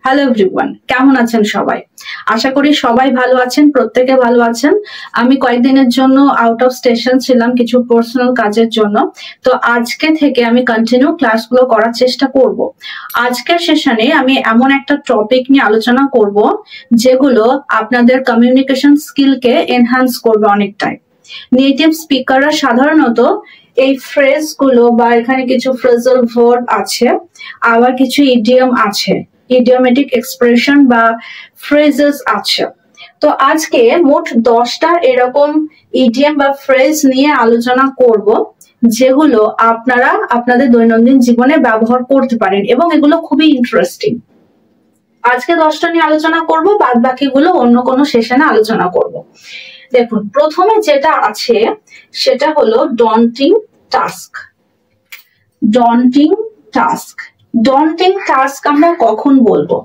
Hello everyone, কেমন আছেন সবাই? আশা করি সবাই ভালো আছেন, প্রত্যেকে ভালো আছেন। আমি কয়েকদিনের জন্য আউট অফ স্টেশন ছিলাম কিছু পার্সোনাল কাজের জন্য। তো আজকে থেকে আমি কন্টিনিউ ক্লাসগুলো করার চেষ্টা করব। আজকের সেশনে আমি এমন একটা টপিক নিয়ে আলোচনা করব যেগুলো আপনাদের কমিউনিকেশন স্কিলকে এনহ্যান্স করবে অনেকটাই। নেটিভ স্পিকাররা সাধারণত এই ফ্রেজ গুলো বা এখানে কিছু ফ্রেজাল ভার্ব আছে, আবার কিছু ইডিয়ম আছে, ইডিওমেটিক এক্সপ্রেশন বা ফ্রেজেস আছে। তো আজকে মোট 10টা এরকম ইডিয়ম বা ফ্রেজ নিয়ে আলোচনা করব যেগুলো আপনারা আপনাদের দৈনন্দিন জীবনে ব্যবহার করতে পারেন এবং এগুলো খুবই ইন্টারেস্টিং। আজকে 10টা নিয়ে আলোচনা করব, বাদ বাকিগুলো অন্য কোনো সেশনে আলোচনা করব। দেখুন, প্রথমে যেটা আছে সেটা হলো daunting task. Daunting task, daunting task আমরা কখন বলবো?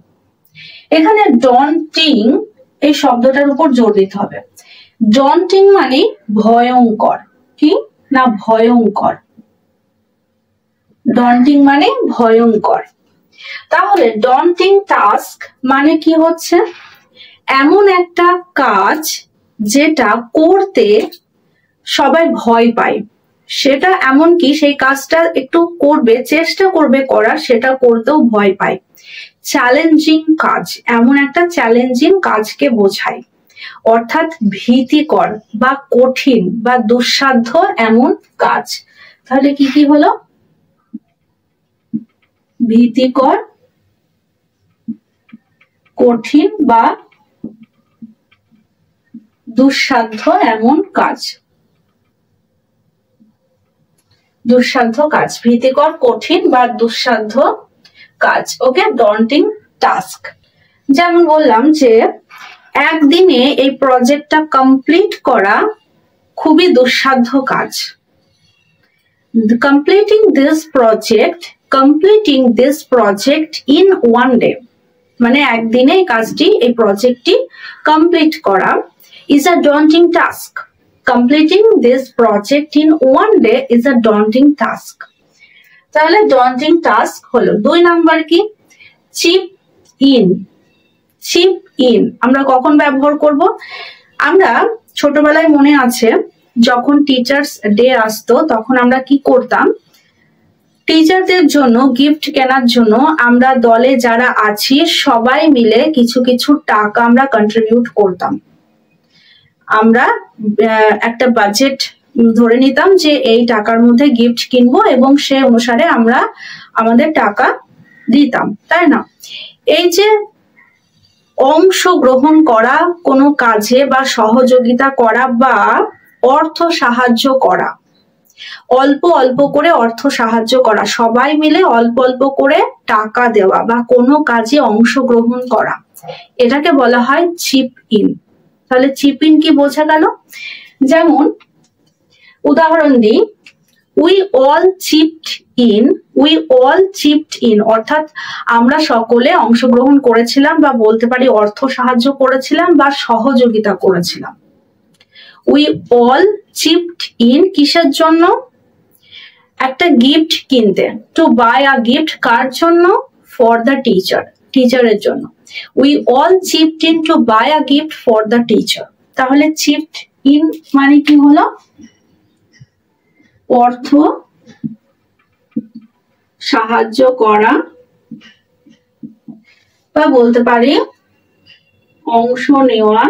এখানে ডন্টিং এই শব্দটার উপর জোর দিতে হবে। ডন্টিং মানে ভয়ঙ্কর, কি না ভয়ঙ্কর। ডন্টিং মানে ভয়ঙ্কর। তাহলে ডন্টিং টাস্ক মানে কি হচ্ছে? এমন একটা কাজ যেটা করতে সবাই ভয় পায়, সেটা এমন কি সেই কাজটা একটু করবে, চেষ্টা করবে করার, সেটা করতেও ভয় পায়। চ্যালেঞ্জিং কাজ, এমন একটা চ্যালেঞ্জিং কাজকে বোঝায়, অর্থাৎ ভীতিকর বা কঠিন বা দুঃসাধ্য এমন কাজ। তাহলে কি কি হলো? ভীতিকর, কঠিন বা দুঃসাধ্য এমন কাজ। দুঃসাধ্য কাজ, ভীতিকর, কঠিন বা দুঃসাধ্য কাজ। ওকে, ডন্টিং টাস্ক। যেমন বললাম যে একদিনে এই প্রজেক্টটা কমপ্লিট করা খুবই দুঃসাধ্য কাজ। Completing this project in one day, মানে একদিনে এই কাজটি, এই প্রজেক্টটি কমপ্লিট করা is a daunting task. Completing this project in one day is a daunting task. তাহলে daunting task হলো। 2 নাম্বার কি? Chip in. চিপ ইন আমরা কখন ব্যবহার করব? আমরা ছোটবেলায় মনে আছে যখন টিচার্স ডে আসতো তখন আমরা কি করতাম? টিচারদের জন্য গিফট কেনার জন্য আমরা দলে যারা আছি সবাই মিলে কিছু কিছু টাকা আমরা কন্ট্রিবিউট করতাম। আমরা একটা বাজেট ধরে নিতাম যে এই টাকার মধ্যে গিফট কিনবো এবং সে অনুসারে আমরা আমাদের টাকা দিতাম, তাই না? এই যে অংশগ্রহণ করা কোনো কাজে বা সহযোগিতা করা বা অর্থ সাহায্য করা, অল্প অল্প করে অর্থ সাহায্য করা, সবাই মিলে অল্প অল্প করে টাকা দেওয়া বা কোনো কাজে অংশগ্রহণ করা, এটাকে বলা হয় চিপ ইন। তাহলে চিপ ইন কি বোঝা গেল? যেমন উদাহরণ দিই, উই অল চিপড ইন, অর্থাৎ আমরা সকলে অংশগ্রহণ করেছিলাম বা বলতে পারি অর্থ সাহায্য করেছিলাম বা সহযোগিতা করেছিলাম। উই অল চিপড ইন কিসের জন্য? একটা গিফট কিনতে, টু বাই আ গিফট, কার জন্য? ফর দ্য টিচার, টিচারের জন্য। We all chipped in to buy a gift for the teacher. তাহলে চিপড ইন মানে কি হলো? অর্থ সাহায্য করা বা বলতে পারি অংশ নেওয়া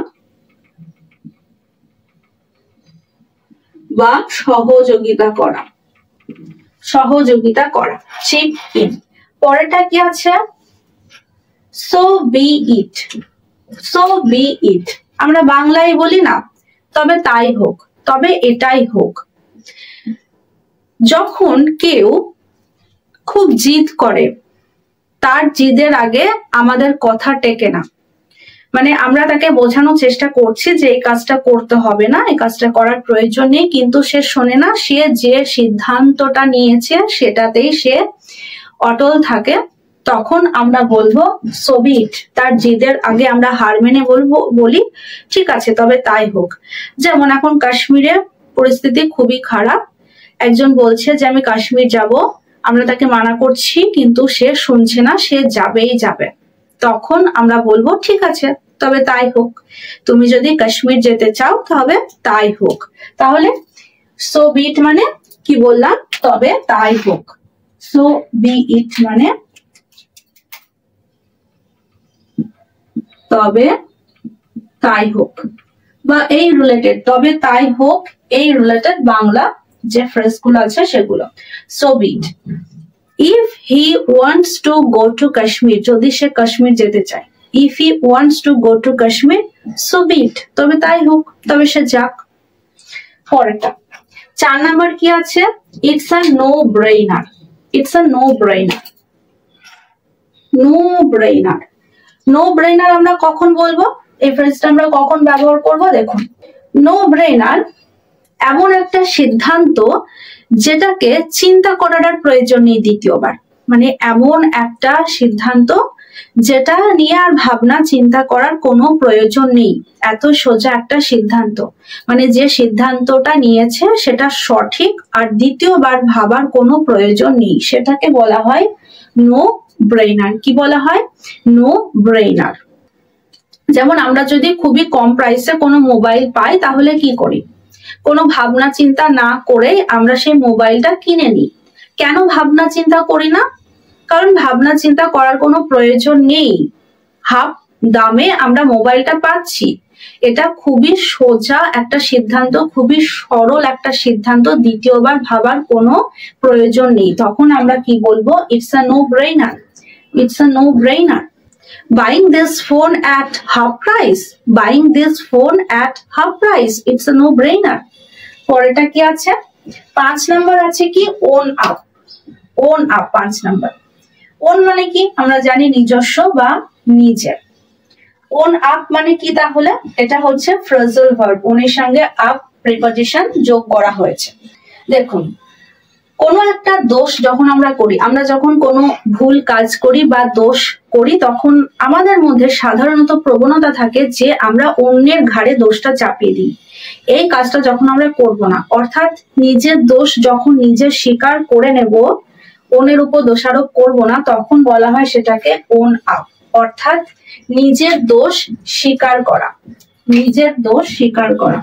বা সহযোগিতা করা, সহযোগিতা করা, চিপ ইন। পরেরটা কি আছে? So be it. So be ইট আমরা বাংলায় বলি না, তবে তাই হোক, তবে এটাই হোক। যখন কেউ খুব জিদ করে, তার জিদের আগে আমাদের কথা টেকে না, মানে আমরা তাকে বোঝানোর চেষ্টা করছি যে এই কাজটা করতে হবে না, এই কাজটা করার প্রয়োজন নেই, কিন্তু সে শোনে না। সে যে সিদ্ধান্তটা নিয়েছে সেটাতেই সে অটল থাকে, তখন আমরা বলবো সো বি ইট। তার জিদের আগে আমরা হার মেনে বলি ঠিক আছে, তবে তাই হোক। যেমন এখন কাশ্মীরে পরিস্থিতি খুবই খারাপ, একজন বলছে যে আমি কাশ্মীর যাব, আমরা তাকে মানা করছি কিন্তু সে শুনছে না, সে যাবেই যাবে। তখন আমরা বলবো ঠিক আছে, তবে তাই হোক, তুমি যদি কাশ্মীর যেতে চাও তবে তাই হোক। তাহলে সো বি ইট মানে কি বললাম, তবে তাই হোক। সো বি ইট মানে তবে তাই হোক, বা এই রিলেটেড, তবে তাই হোক এই রিলেটেড বাংলা যে ফ্রেজ গুলো আছে সেগুলো। So be it. If he wants to go to Kashmir, যদি সে কাশ্মীর যেতে চায়, if he wants to go to Kashmir, so be it, তবে তাই হোক, তবে সে যাক। পরেরটা 4 নাম্বার কি আছে, it's a no brainer. It's a no brainer. No brainer, no brainer আমরা কখন বলবো, এই ফ্রেজটা আমরা কখন ব্যবহার করব? দেখুন, নো ব্রেইনার এমন একটা সিদ্ধান্ত যেটাকে চিন্তা করার আর প্রয়োজন নেই দ্বিতীয়বার। মানে এমন একটা সিদ্ধান্ত যেটা নিয়ে আর ভাবনা চিন্তা করার কোনো প্রয়োজন নেই, এত সোজা একটা সিদ্ধান্ত, মানে যে সিদ্ধান্তটা নিয়েছে সেটা সঠিক আর দ্বিতীয়বার ভাবার কোনো প্রয়োজন নেই, সেটাকে বলা হয় নো ব্রেইনার। কি বলা হয়? নো ব্রেইনার। যেমন আমরা যদি খুবই কম প্রাইসে কোনো মোবাইল পাই তাহলে কি করি? কোনো ভাবনা চিন্তা না করে আমরা সেই মোবাইলটা কিনে নিই। কেন ভাবনা চিন্তা করি না? কারণ ভাবনা চিন্তা করার কোনো প্রয়োজন নেই, হাফ দামে আমরা মোবাইলটা পাচ্ছি। এটা খুবই সোজা একটা সিদ্ধান্ত, খুবই সরল একটা সিদ্ধান্ত, দ্বিতীয়বার ভাবার কোনো প্রয়োজন নেই। তখন আমরা কি বলবো? It's a no brainer. It's a no brainer. Buying this phone at half price. Buying this phone at half price. It's a no-brainer. পরেরটা কি আছে? 5 নাম্বার আছে কি? own up. own up 5 number. own মানে কি? আমরা জানি নিজস্ব বা নিজের। own up মানে কি তাহলে? এটা হচ্ছে phrasal verb, own এর সঙ্গে up preposition যোগ করা হয়েছে। দেখুন, কোনো একটা দোষ যখন আমরা করি, আমরা যখন কোনো ভুল কাজ করি বা দোষ করি, তখন আমাদের মধ্যে সাধারণত প্রবণতা থাকে যে আমরা অন্যের ঘাড়ে দোষটা চাপিয়ে দিই। এই কাজটা যখন আমরা করব না, অর্থাৎ নিজের দোষ যখন নিজে স্বীকার করে নেব, অন্যের উপর দোষারোপ করব না, তখন বলা হয় সেটাকে ওন আপ, অর্থাৎ নিজের দোষ স্বীকার করা। নিজের দোষ স্বীকার করা।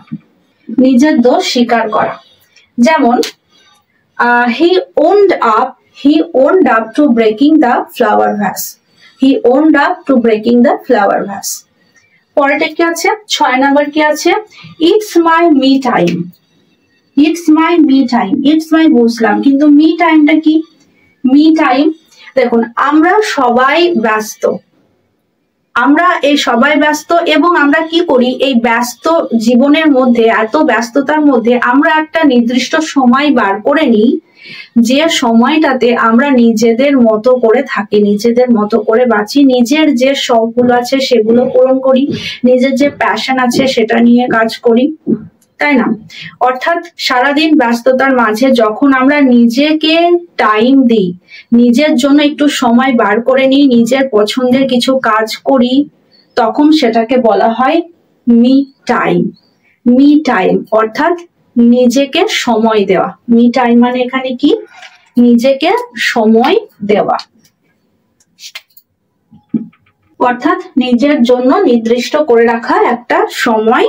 নিজের দোষ স্বীকার করা। যেমন he owned up to breaking the flower vase. He owned up to breaking the flower vase. পরেরটা কি আছে? 6 নাম্বার কি আছে? It's my me time. It's my me time. It's my বুঝলাম, কিন্তু me টাইমটা কি? me time, দেখুন আমরা সবাই ব্যস্ত, আমরা এই সবাই ব্যস্ত, এবং আমরা কি করি? এই ব্যস্ত জীবনের মধ্যে, এত ব্যস্ততার মধ্যে আমরা একটা নির্দিষ্ট সময় বার করে নিই, যে সময়টাতে আমরা নিজেদের মতো করে থাকি, নিজেদের মতো করে বাঁচি, নিজের যে শখগুলো আছে সেগুলো পূরণ করি, নিজের যে প্যাশন আছে সেটা নিয়ে কাজ করি, তাই না? অর্থাৎ সারাদিন ব্যস্ততার মাঝে যখন আমরা নিজেকে টাইম দিই, নিজের জন্য একটু সময় বার করে নিই, নিজের পছন্দের কিছু কাজ করি, তখন সেটাকে বলা হয় মি টাইম। মি টাইম অর্থাৎ নিজেকে সময় দেওয়া। মি টাইম মানে এখানে কি? নিজেকে সময় দেওয়া, অর্থাৎ নিজের জন্য নির্দিষ্ট করে রাখা একটা সময়,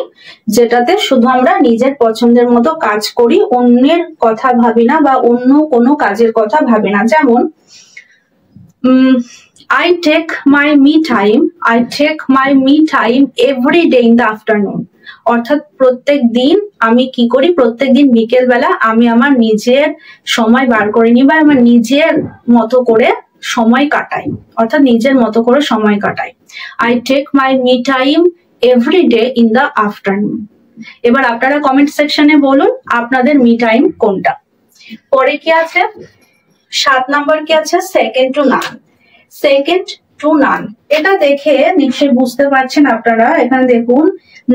যেটাতে শুধু আমরা নিজের পছন্দের মতো কাজ করি, অন্যের কথা ভাবি না বা অন্য কোনো কাজের কথা ভাবি না। যেমন I take my me time every day in the afternoon. অর্থাৎ প্রত্যেক দিন আমি কি করি? প্রত্যেক দিন বিকেল বেলা আমি আমার নিজের সময় বার করে নিই, বা আমার নিজের মতো করে সময় কাটাই, অর্থাৎ নিজের মতো করে সময় কাটাই। I take my me time every day in the afternoon. এবার আপনারা কমেন্ট সেকশনে বলুন আপনাদের মি টাইম কোনটা। পরে কি আছে? 7 নাম্বার কি আছে? Second to naan. Second to নান, এটা দেখে নিশ্চয়ই বুঝতে পারছেন আপনারা। এখানে দেখুন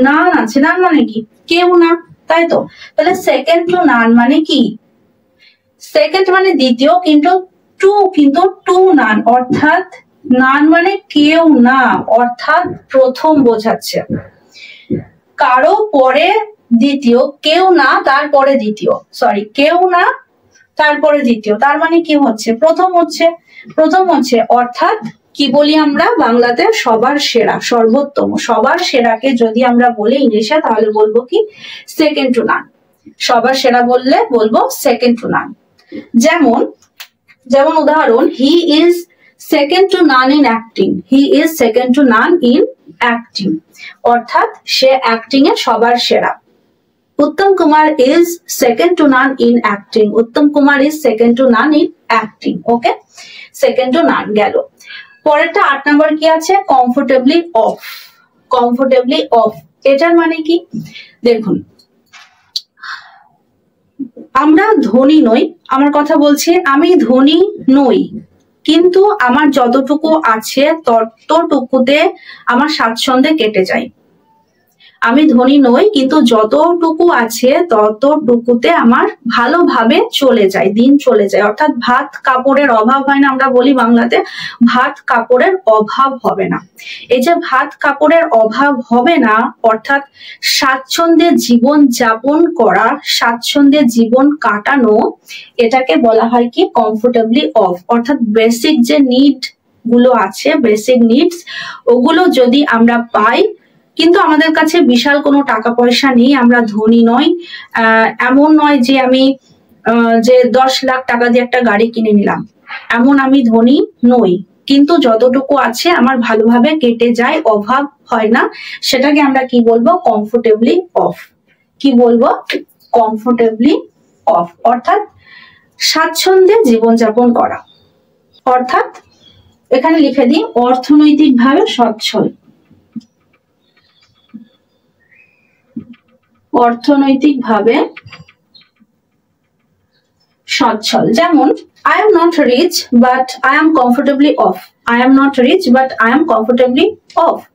নান আছে, নান মানে কি? কেউ না, তাই তো? তাহলে সেকেন্ড টু নান মানে কি? সেকেন্ড মানে দ্বিতীয়, কিন্তু টু নান, অর্থাৎ নান মানে কেউ না, অর্থাৎ প্রথম বোঝাচ্ছে। কারো পরে দ্বিতীয়, কেউ না তারপরে দ্বিতীয়, সরি কেউ না তারপরে দ্বিতীয়, তার মানে কি হচ্ছে? প্রথম হচ্ছে, প্রথম হচ্ছে, অর্থাৎ কি বলি আমরা বাংলাতে? সবার সেরা, সর্বোত্তম। সবার সেরাকে যদি আমরা বলি ইংলিশে তাহলে বলবো কি? Second to none. সবার সেরা বললে বলবো সেকেন্ড টু নান। যেমন উদাহরণ, he is second to none in acting. He is second to none in acting, অর্থাৎ সে অ্যাক্টিং এ সবার সেরা। Uttam Kumar is second to none in acting. Uttam Kumar is second to none in acting. Okay, second to none গেল। পরেরটা 8 নম্বর কি আছে? Comfortably of. Comfortably of, এটার মানে কি? দেখুন, আমরা ধনী নই, আমার কথা বলছি, আমি ধনী নই, কিন্তু আমার যতটুকু আছে ততটুকুতে আমার স্বাচ্ছন্দ্যে কেটে যায়। আমি ধনী নই, কিন্তু যতটুকু আছে ততটুকুতে আমার ভালোভাবে চলে যায়, দিন চলে যায়। অর্থাৎ ভাত কাপড়ের অভাব হয় না, আমরা বলি বাংলাতে ভাত কাপড়ের অভাব হবে না। এই যে ভাত কাপড়ের অভাব হবে না, অর্থাৎ স্বাচ্ছন্দ্যে জীবন যাপন করা, স্বাচ্ছন্দ্যে জীবন কাটানো, এটাকে বলা হয় কি? Comfortably of. অর্থাৎ বেসিক যে নিড গুলো আছে, বেসিক নিডস, ওগুলো যদি আমরা পাই, কিন্তু আমাদের কাছে বিশাল কোনো টাকা পয়সা নেই, আমরা ধনী নই, এমন নয় যে আমি যে 10 লাখ টাকা দিয়ে একটা গাড়ি কিনে নিলাম, এমন আমি ধনী নই, কিন্তু যতটুকু আছে আমার ভালোভাবে কেটে যায়, অভাব হয় না, সেটাকে আমরা কি বলবো? Comfortably of. কি বলবো? কমফোর্টেবলি অফ, অর্থাৎ স্বাচ্ছন্দ্যে জীবনযাপন করা। অর্থাৎ এখানে লিখে দিই অর্থনৈতিকভাবে সচ্ছল। অর্থনৈতিকভাবে সচ্ছল। যেমন, I am not rich but I am comfortably off. I am not rich but I am comfortably off.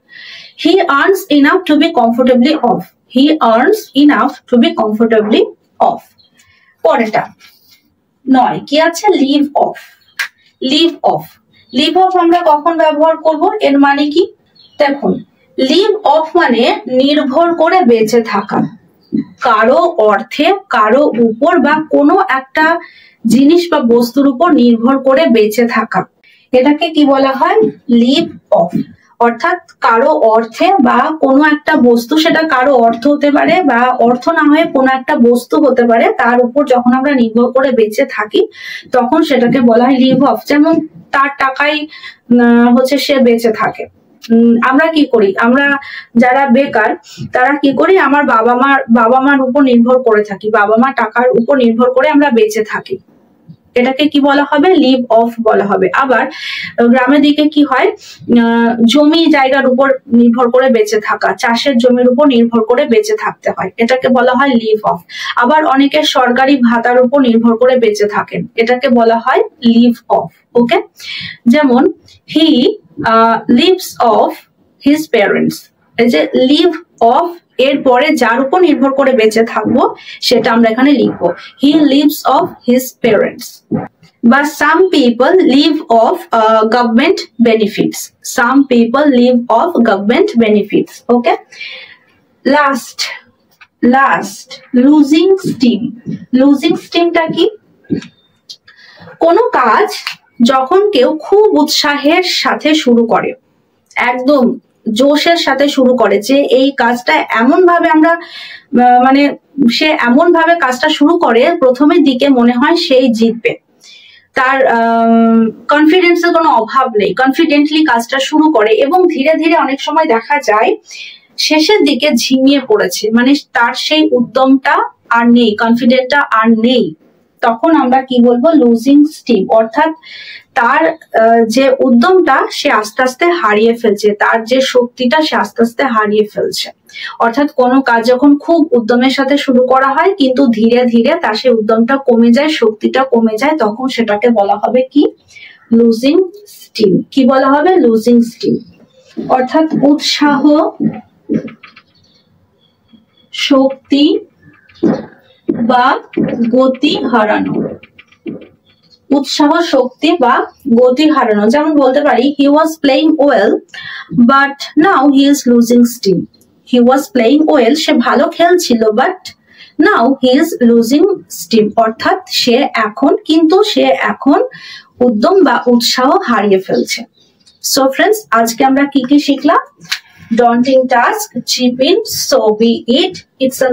He earns enough to be comfortably off. He earns enough to be comfortably off. পরেরটা 9 কি আছে? Leave off. Leave off. Leave off আমরা কখন ব্যবহার করব? এর মানে কি? দেখুন, লিভ অফ মানে নির্ভর করে বেঁচে থাকা, কারো অর্থে, কারো উপর বা কোনো একটা জিনিস বা বস্তুর উপর নির্ভর করে বেঁচে থাকা, এটাকে কি বলা হয়? Leave off. অর্থাৎ কারো অর্থে বা কোনো একটা বস্তু, সেটা কারো অর্থ হতে পারে বা অর্থ না হয়ে কোনো একটা বস্তু হতে পারে, তার উপর যখন আমরা নির্ভর করে বেঁচে থাকি তখন সেটাকে বলা হয় লিভ অফ। যেমন তার টাকাই হচ্ছে সে বেঁচে থাকে। আমরা কি করি? আমরা যারা বেকার তারা কি করি? আমার বাবা মার উপর নির্ভর করে থাকি, বাবা মা টাকার উপর নির্ভর করে আমরা বেঁচে থাকি, এটাকে কি বলা হবে? লিভ অফ বলা হবে। আবার গ্রামের দিকে কি হয়? জমি জায়গার উপর নির্ভর করে বেঁচে থাকা, চাষের জমির উপর নির্ভর করে বেঁচে থাকতে হয়, এটাকে বলা হয় লিভ অফ। আবার অনেকে সরকারি ভাতার উপর নির্ভর করে বেঁচে থাকেন, এটাকে বলা হয় লিভ অফ। ওকে, যেমন he lives off his parents. এই যে লিভ অফ এর পরে যার উপর নির্ভর করে বেঁচে থাকবো সেটা আমরা এখানে লিখবো, he lives off his parents. বা some people live off government benefits. Some people live off government benefits. Okay, last losing steam. Losing স্টিমটা কি? কোনো কাজ যখন কেউ খুব উৎসাহের সাথে শুরু করে, একদম জোশের সাথে শুরু করে, যে এই কাজটা এমন ভাবে আমরা মানে সে এমন ভাবে কাজটা শুরু করে, প্রথমের দিকে মনে হয় সেই জিতবে, তার কনফিডেন্সের কোনো অভাব নেই, কনফিডেন্টলি কাজটা শুরু করে এবং ধীরে ধীরে অনেক সময় দেখা যায় শেষের দিকে ঝিমিয়ে পড়েছে, মানে তার সেই উদ্যমটা আর নেই, কনফিডেন্টটা আর নেই, তখন আমরা কি বলবো? Losing steam. অর্থাৎ তার যে উদ্যমটা সে আস্তে আস্তে হারিয়ে ফেলছে, তার যে শক্তিটা সে আস্তে আস্তে হারিয়ে ফেলছে। অর্থাৎ কোনো কাজ যখন খুব উদ্যমের সাথে শুরু করা হয় কিন্তু ধীরে ধীরে তার সেই উদ্যমটা কমে যায়, শক্তিটা কমে যায়, তখন সেটাকে বলা হবে কি? Losing steam. কি বলা হবে? Losing steam. অর্থাৎ উৎসাহ, শক্তি বা গতি হারানো। উৎসাহ, শক্তি বা গতি হারানো। যেমন বলতে পারি, he was playing well but now he is losing steam. He was playing well, সে ভালো খেলছিল, but now he is losing steam. অর্থাৎ সে এখন উদ্যম বা উৎসাহ হারিয়ে ফেলছে। সো ফ্রেন্ডস, আজকে আমরা কি কি শিখলাম? daunting task, chip in, so be it. It's a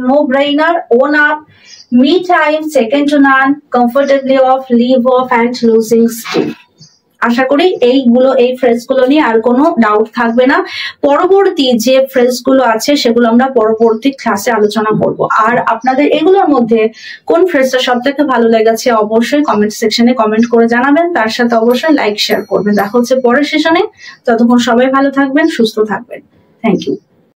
no-brainer. Own up, me time, second to none, comfortably off, leave off, and losing steam. আশা করি এই ফ্রেজগুলো নিয়ে আর কোনো ডাউট থাকবে না। পরবর্তী যে ফ্রেজগুলো আছে সেগুলো আমরা পরবর্তী ক্লাসে আলোচনা করব। আর আপনাদের এগুলোর মধ্যে কোন ফ্রেজটা সব থেকে ভালো লেগেছে অবশ্যই কমেন্ট সেকশনে কমেন্ট করে জানাবেন। তার সাথে অবশ্যই লাইক শেয়ার করবেন। দেখা হচ্ছে পরের সেশনে। ততক্ষণ সবাই ভালো থাকবেন, সুস্থ থাকবেন। Thank you.